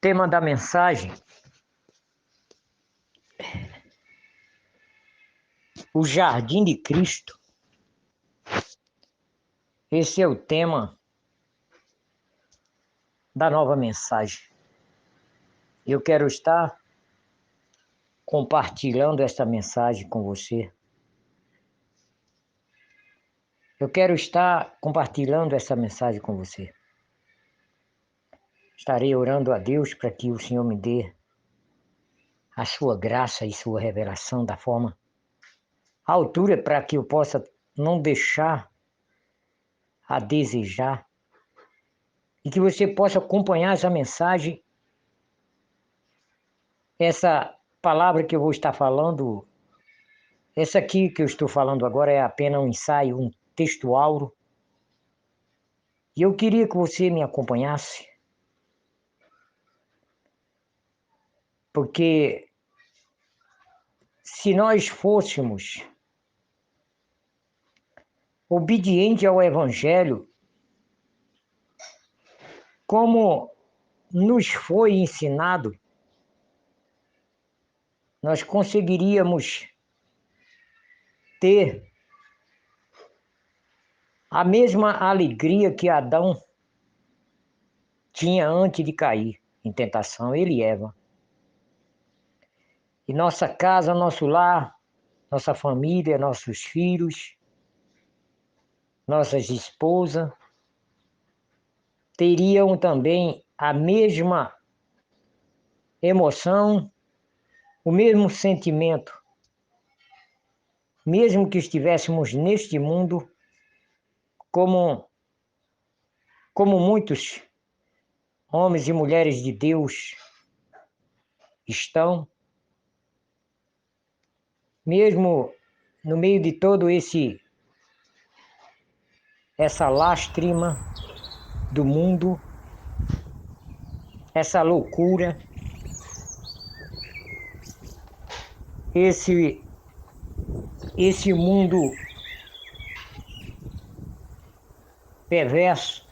tema da mensagem: o Jardim de Cristo. Esse é o tema da nova mensagem. Eu quero estar compartilhando esta mensagem com você. Eu quero estar compartilhando essa mensagem com você. Estarei orando a Deus para que o Senhor me dê a sua graça e sua revelação da forma à altura, para que eu possa não deixar a desejar e que você possa acompanhar essa mensagem, essa palavra que eu vou estar falando. Essa aqui que eu estou falando agora é apenas um ensaio, um textual. E eu queria que você me acompanhasse, porque se nós fôssemos obedientes ao Evangelho, como nos foi ensinado, nós conseguiríamos ter a mesma alegria que Adão tinha antes de cair em tentação, ele e Eva. E nossa casa, nosso lar, nossa família, nossos filhos, nossas esposas, teriam também a mesma emoção, o mesmo sentimento, mesmo que estivéssemos neste mundo, como muitos homens e mulheres de Deus estão, mesmo no meio de todo essa lástrima do mundo, essa loucura, esse mundo perverso,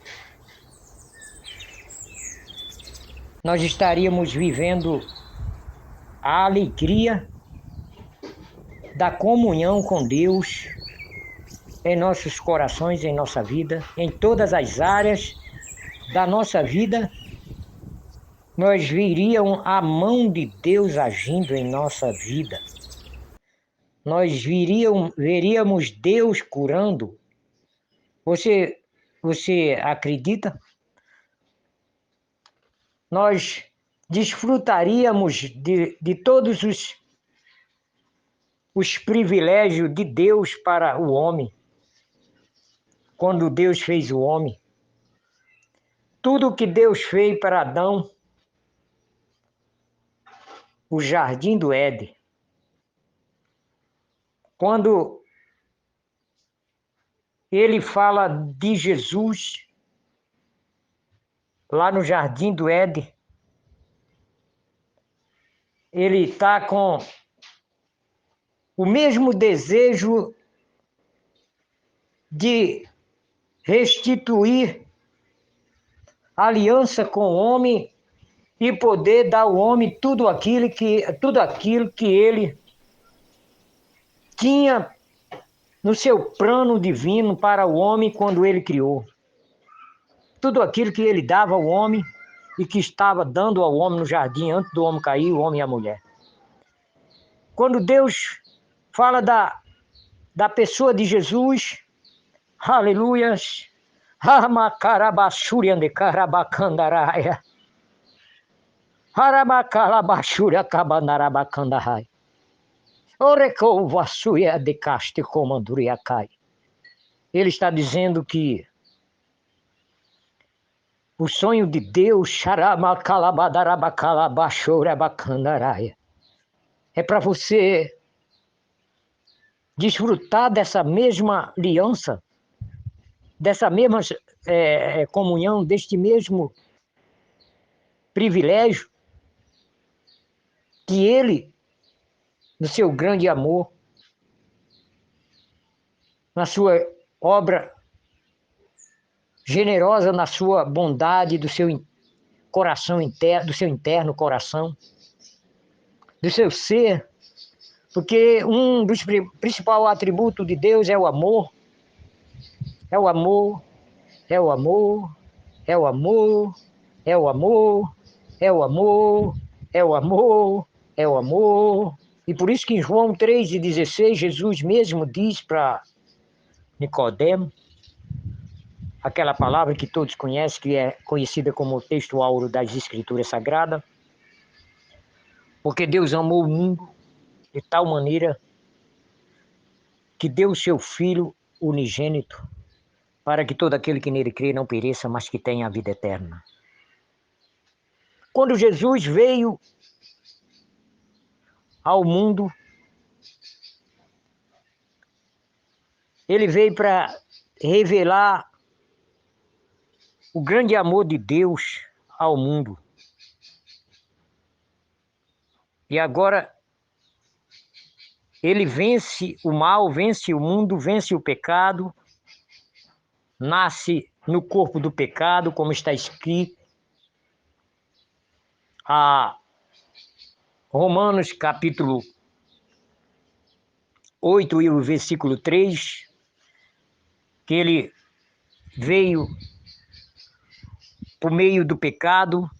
nós estaríamos vivendo a alegria da comunhão com Deus em nossos corações, em nossa vida, em todas as áreas da nossa vida. Nós veríamos a mão de Deus agindo em nossa vida. Nós veríamos Deus curando. Você acredita? Nós desfrutaríamos de todos os privilégios de Deus para o homem. Quando Deus fez o homem, tudo que Deus fez para Adão, o jardim do Éden. Quando ele fala de Jesus, lá no jardim do Éden, ele está com o mesmo desejo de restituir a aliança com o homem e poder dar ao homem tudo aquilo que ele tinha no seu plano divino para o homem quando ele criou. Tudo aquilo que ele dava ao homem e que estava dando ao homem no jardim antes do homem cair, o homem e a mulher. Quando Deus fala da pessoa de Jesus, aleluias, Haramakarabaxuriandekarabacandaraya, Haramakalabaxuriacabanarabacandarai, Orecovasuia de caste comanduriacai. Ele está dizendo que o sonho de Deus, Xaramacalabadarabacalambaxuriabacandaraya, é para você desfrutar dessa mesma aliança, dessa mesma comunhão, deste mesmo privilégio que ele, no seu grande amor, na sua obra generosa, na sua bondade, do seu coração interno, do seu interno coração, do seu ser, porque um dos principais atributos de Deus é o amor, é o amor, é o amor, é o amor, é o amor, é o amor, é o amor, é o amor. E por isso que em João 3,16, Jesus mesmo diz para Nicodemo, aquela palavra que todos conhecem, que é conhecida como o texto áureo das Escrituras Sagradas, porque Deus amou o mundo de tal maneira que deu o seu Filho unigênito, para que todo aquele que nele crê não pereça, mas que tenha a vida eterna. Quando Jesus veio ao mundo, ele veio para revelar o grande amor de Deus ao mundo. E agora ele vence o mal, vence o mundo, vence o pecado, nasce no corpo do pecado, como está escrito a Romanos capítulo 8 e o versículo 3, que ele veio por meio do pecado,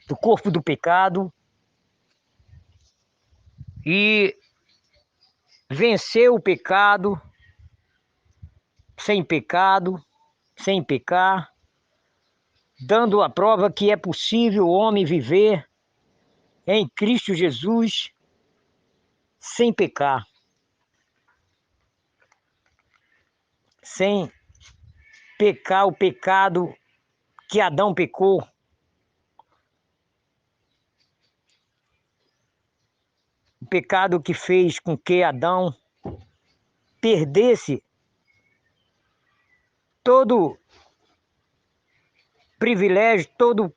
do corpo do pecado, e venceu o pecado, sem pecado, sem pecar, dando a prova que é possível o homem viver em Cristo Jesus sem pecar, sem pecar o pecado que Adão pecou. O pecado que fez com que Adão perdesse todo privilégio, todo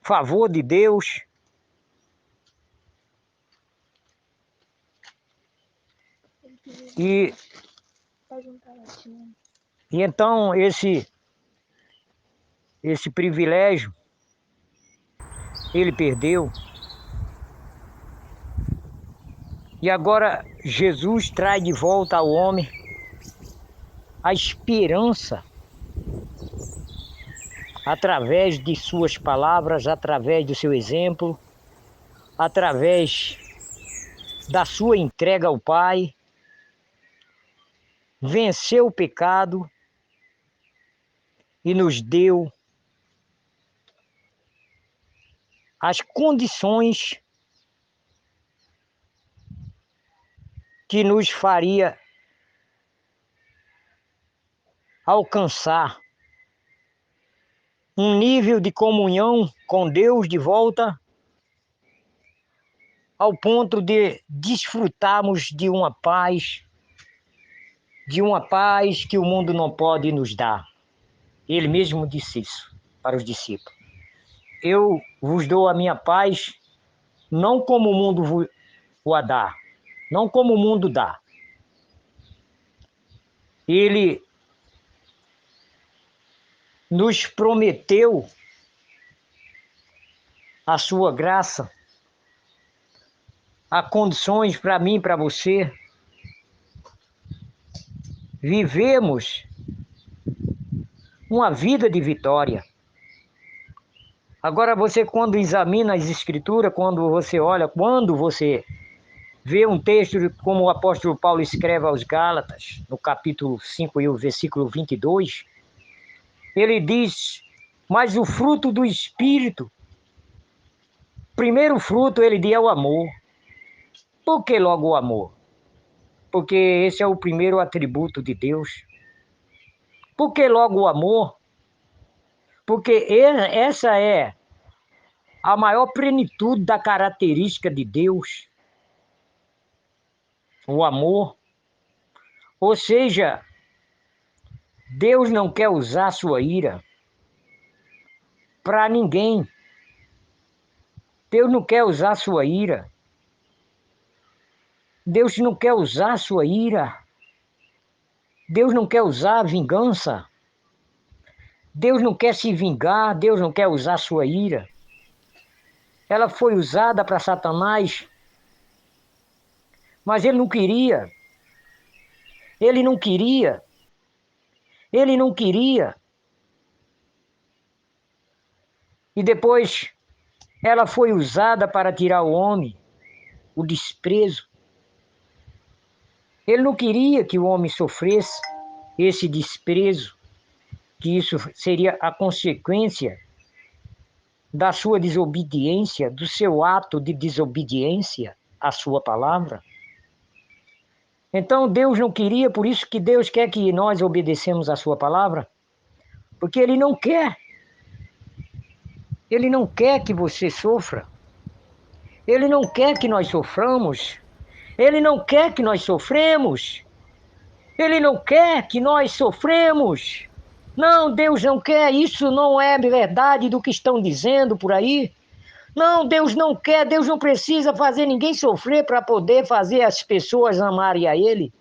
favor de Deus. E então esse privilégio ele perdeu. E agora Jesus traz de volta ao homem a esperança através de suas palavras, através do seu exemplo, através da sua entrega ao Pai. Venceu o pecado e nos deu as condições que nos faria alcançar um nível de comunhão com Deus de volta, ao ponto de desfrutarmos de uma paz que o mundo não pode nos dar. Ele mesmo disse isso para os discípulos. Eu vos dou a minha paz, não como o mundo o a dá, não como o mundo dá. Ele nos prometeu a sua graça, há condições para mim e para você vivemos uma vida de vitória. Agora você, quando examina as Escrituras, quando você vê um texto como o apóstolo Paulo escreve aos Gálatas, no capítulo 5 e o versículo 22, ele diz, mas o fruto do Espírito, primeiro fruto ele diz é o amor. Por que logo o amor? Porque esse é o primeiro atributo de Deus. Por que logo o amor? Porque essa é a maior plenitude da característica de Deus, o amor. Ou seja, Deus não quer usar sua ira para ninguém. Deus não quer usar sua ira. Deus não quer usar sua ira. Deus não quer usar a vingança. Deus não quer se vingar, Deus não quer usar sua ira. Ela foi usada para Satanás, mas ele não queria. Ele não queria. Ele não queria. E depois ela foi usada para tirar o homem, o desprezo. Ele não queria que o homem sofresse esse desprezo, que isso seria a consequência da sua desobediência, do seu ato de desobediência à sua palavra. Então Deus não queria, por isso que Deus quer que nós obedecemos a sua palavra, porque Ele não quer que você sofra. Ele não quer que nós soframos. Ele não quer que nós sofremos. Ele não quer que nós sofremos. Não, Deus não quer. Isso não é verdade do que estão dizendo por aí. Não, Deus não quer. Deus não precisa fazer ninguém sofrer para poder fazer as pessoas amarem a Ele,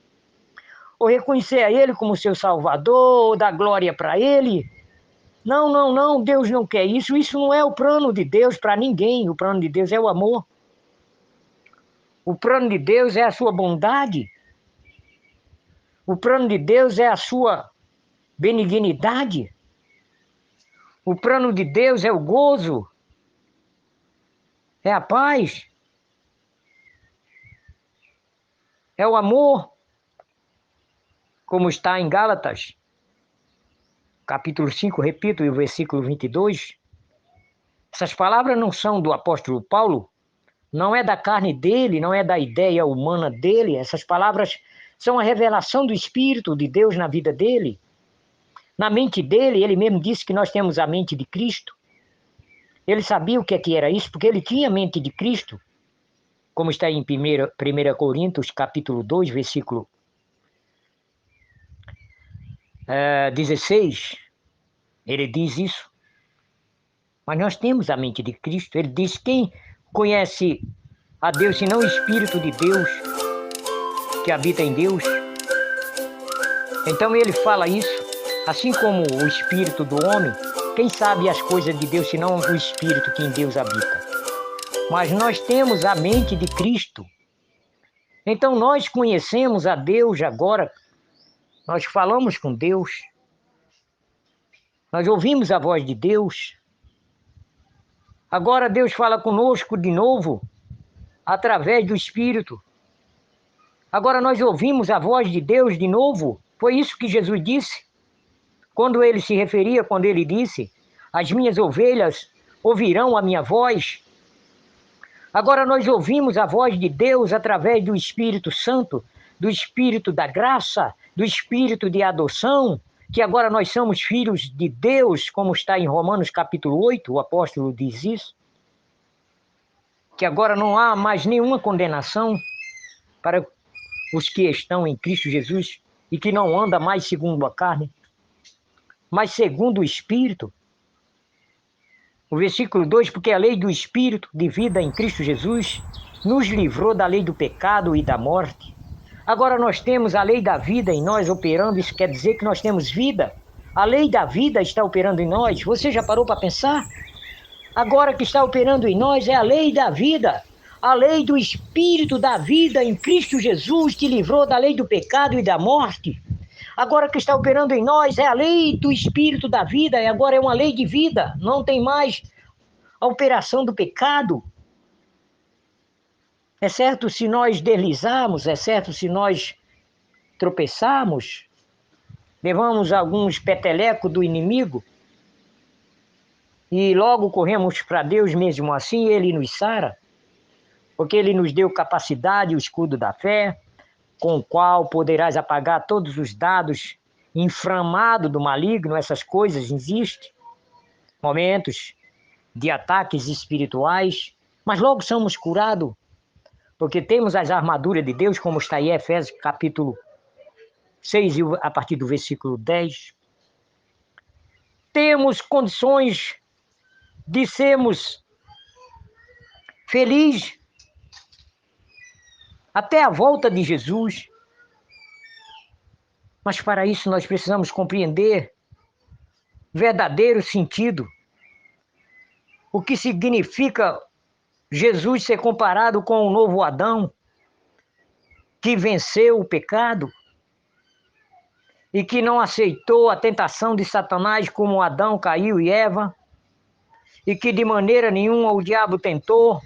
ou reconhecer a Ele como seu Salvador, ou dar glória para Ele. Não, não, não. Deus não quer isso. Isso não é o plano de Deus para ninguém. O plano de Deus é o amor. O plano de Deus é a sua bondade. O plano de Deus é a sua benignidade. O plano de Deus é o gozo. É a paz. É o amor. Como está em Gálatas, capítulo 5, repito, e o versículo 22. Essas palavras não são do apóstolo Paulo, não é da carne dele, não é da ideia humana dele. Essas palavras são a revelação do Espírito de Deus na vida dele. Na mente dele, ele mesmo disse que nós temos a mente de Cristo. Ele sabia o que era isso, porque ele tinha a mente de Cristo, como está em 1 Coríntios, capítulo 2, versículo 16. Ele diz isso. Mas nós temos a mente de Cristo. Ele diz: quem conhece a Deus senão o Espírito de Deus que habita em Deus? Então ele fala isso, assim como o Espírito do homem. Quem sabe as coisas de Deus senão o Espírito que em Deus habita? Mas nós temos a mente de Cristo. Então nós conhecemos a Deus agora. Nós falamos com Deus. Nós ouvimos a voz de Deus. Agora Deus fala conosco de novo, através do Espírito. Agora nós ouvimos a voz de Deus de novo. Foi isso que Jesus disse. Quando ele se referia, quando ele disse: as minhas ovelhas ouvirão a minha voz. Agora nós ouvimos a voz de Deus através do Espírito Santo, do Espírito da graça, do Espírito de adoção, que agora nós somos filhos de Deus, como está em Romanos capítulo 8, o apóstolo diz isso, que agora não há mais nenhuma condenação para os que estão em Cristo Jesus e que não anda mais segundo a carne, mas segundo o Espírito. O versículo 2, porque a lei do Espírito de vida em Cristo Jesus nos livrou da lei do pecado e da morte. Agora nós temos a lei da vida em nós operando, isso quer dizer que nós temos vida. A lei da vida está operando em nós. Você já parou para pensar? Agora que está operando em nós é a lei da vida. A lei do Espírito da vida em Cristo Jesus te livrou da lei do pecado e da morte. Agora que está operando em nós é a lei do Espírito da vida, e agora é uma lei de vida. Não tem mais a operação do pecado. É certo se nós deslizarmos, é certo se nós tropeçarmos, levamos alguns petelecos do inimigo e logo corremos para Deus mesmo assim, Ele nos sara, porque Ele nos deu capacidade, o escudo da fé, com o qual poderás apagar todos os dados inflamados do maligno. Essas coisas existem, momentos de ataques espirituais, mas logo somos curados, porque temos as armaduras de Deus, como está em Efésios capítulo 6, a partir do versículo 10. Temos condições de sermos felizes até a volta de Jesus. Mas para isso nós precisamos compreender verdadeiro sentido. O que significa Jesus ser comparado com o novo Adão, que venceu o pecado e que não aceitou a tentação de Satanás como Adão, Caim e Eva, e que de maneira nenhuma o diabo tentou,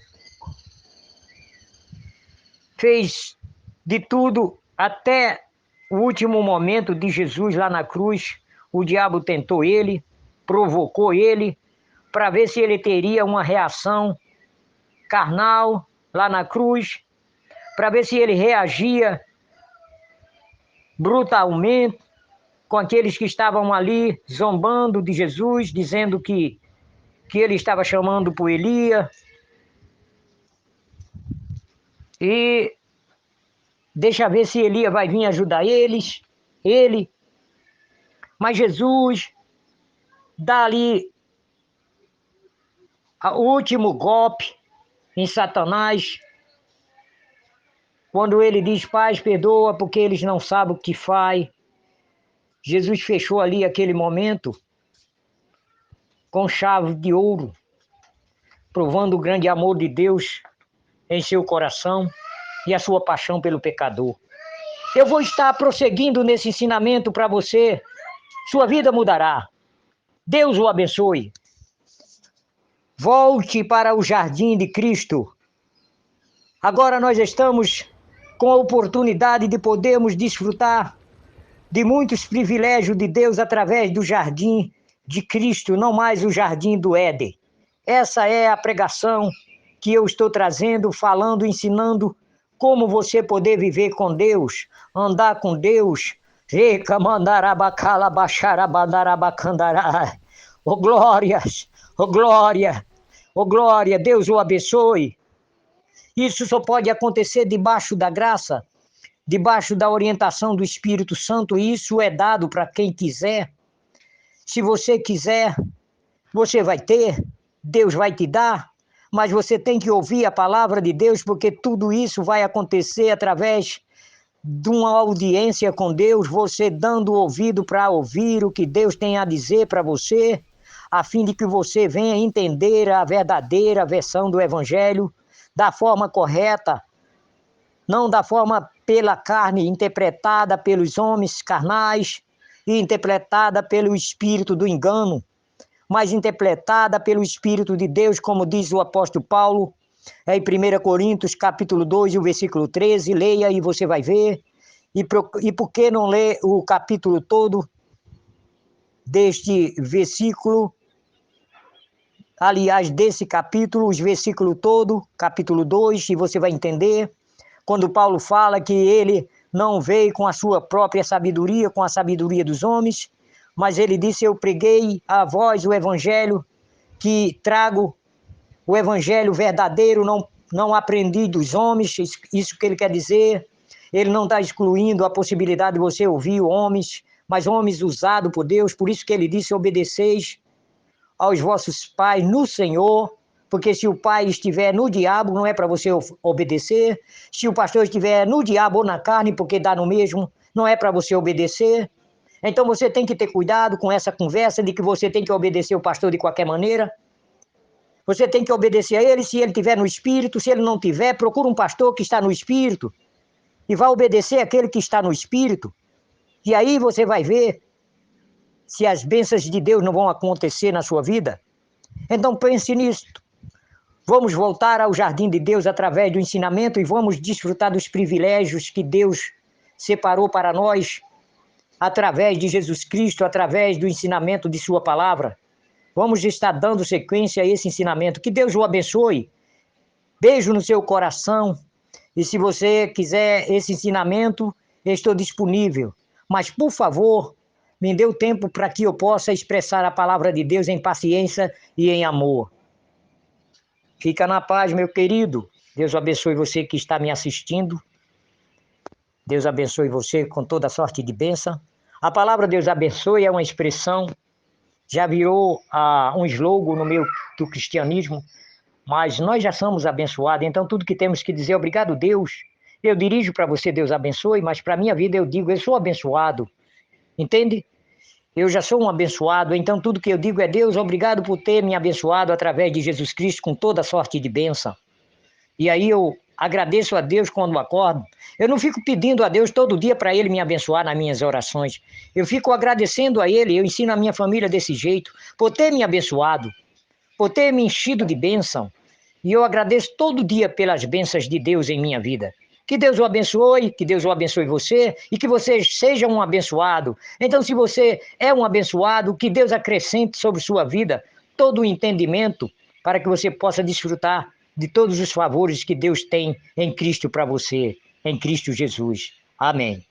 fez de tudo até o último momento de Jesus lá na cruz. O diabo tentou ele, provocou ele, para ver se ele teria uma reação carnal lá na cruz, para ver se ele reagia brutalmente com aqueles que estavam ali zombando de Jesus, dizendo que ele estava chamando por Elias. E deixa ver se Elias vai vir ajudar ele. Mas Jesus dá ali o último golpe em Satanás, quando ele diz: Pai, perdoa porque eles não sabem o que faz. Jesus fechou ali aquele momento com chave de ouro, provando o grande amor de Deus em seu coração e a sua paixão pelo pecador. Eu vou estar prosseguindo nesse ensinamento para você. Sua vida mudará. Deus o abençoe. Volte para o jardim de Cristo. Agora nós estamos com a oportunidade de podermos desfrutar de muitos privilégios de Deus através do jardim de Cristo, não mais o jardim do Éden. Essa é a pregação que eu estou trazendo, falando, ensinando como você poder viver com Deus, andar com Deus. Oh glórias, oh glória, oh glória, Deus o abençoe. Isso só pode acontecer debaixo da graça, debaixo da orientação do Espírito Santo, e isso é dado para quem quiser. Se você quiser, você vai ter, Deus vai te dar, mas você tem que ouvir a palavra de Deus, porque tudo isso vai acontecer através de uma audiência com Deus, você dando ouvido para ouvir o que Deus tem a dizer para você, a fim de que você venha entender a verdadeira versão do Evangelho da forma correta, não da forma pela carne, interpretada pelos homens carnais e interpretada pelo espírito do engano, mas interpretada pelo Espírito de Deus, como diz o apóstolo Paulo, em 1 Coríntios, capítulo 2, o versículo 13, leia e você vai ver. E por que não ler o capítulo todo deste versículo? Aliás, desse capítulo, os versículos todo, capítulo 2, e você vai entender, quando Paulo fala que ele não veio com a sua própria sabedoria, com a sabedoria dos homens, mas ele disse: eu preguei a vós o evangelho, que trago o evangelho verdadeiro, não aprendi dos homens, isso que ele quer dizer. Ele não está excluindo a possibilidade de você ouvir homens, mas homens usados por Deus. Por isso que ele disse: obedeceis aos vossos pais no Senhor, porque se o pai estiver no diabo, não é para você obedecer. Se o pastor estiver no diabo ou na carne, porque dá no mesmo, não é para você obedecer. Então você tem que ter cuidado com essa conversa de que você tem que obedecer o pastor de qualquer maneira. Você tem que obedecer a ele se ele estiver no Espírito. Se ele não tiver, procura um pastor que está no Espírito e vai obedecer aquele que está no Espírito. E aí você vai ver se as bênçãos de Deus não vão acontecer na sua vida. Então pense nisso. Vamos voltar ao jardim de Deus através do ensinamento e vamos desfrutar dos privilégios que Deus separou para nós através de Jesus Cristo, através do ensinamento de sua palavra. Vamos estar dando sequência a esse ensinamento. Que Deus o abençoe. Beijo no seu coração. E se você quiser esse ensinamento, eu estou disponível. Mas, por favor, me dê o tempo para que eu possa expressar a palavra de Deus em paciência e em amor. Fica na paz, meu querido. Deus abençoe você que está me assistindo. Deus abençoe você com toda sorte de bênção. A palavra Deus abençoe é uma expressão, já virou um slogan no meio do cristianismo, mas nós já somos abençoados, então tudo que temos que dizer, obrigado Deus. Eu dirijo para você, Deus abençoe, mas para a minha vida eu digo, eu sou abençoado, entende? Eu já sou um abençoado, então tudo que eu digo é: Deus, obrigado por ter me abençoado através de Jesus Cristo com toda sorte de bênção. E aí eu agradeço a Deus quando acordo. Eu não fico pedindo a Deus todo dia para Ele me abençoar nas minhas orações. Eu fico agradecendo a Ele, eu ensino a minha família desse jeito, por ter me abençoado, por ter me enchido de bênção. E eu agradeço todo dia pelas bênçãos de Deus em minha vida. Que Deus o abençoe, que Deus o abençoe você e que você seja um abençoado. Então, se você é um abençoado, que Deus acrescente sobre sua vida todo o entendimento para que você possa desfrutar de todos os favores que Deus tem em Cristo para você, em Cristo Jesus. Amém.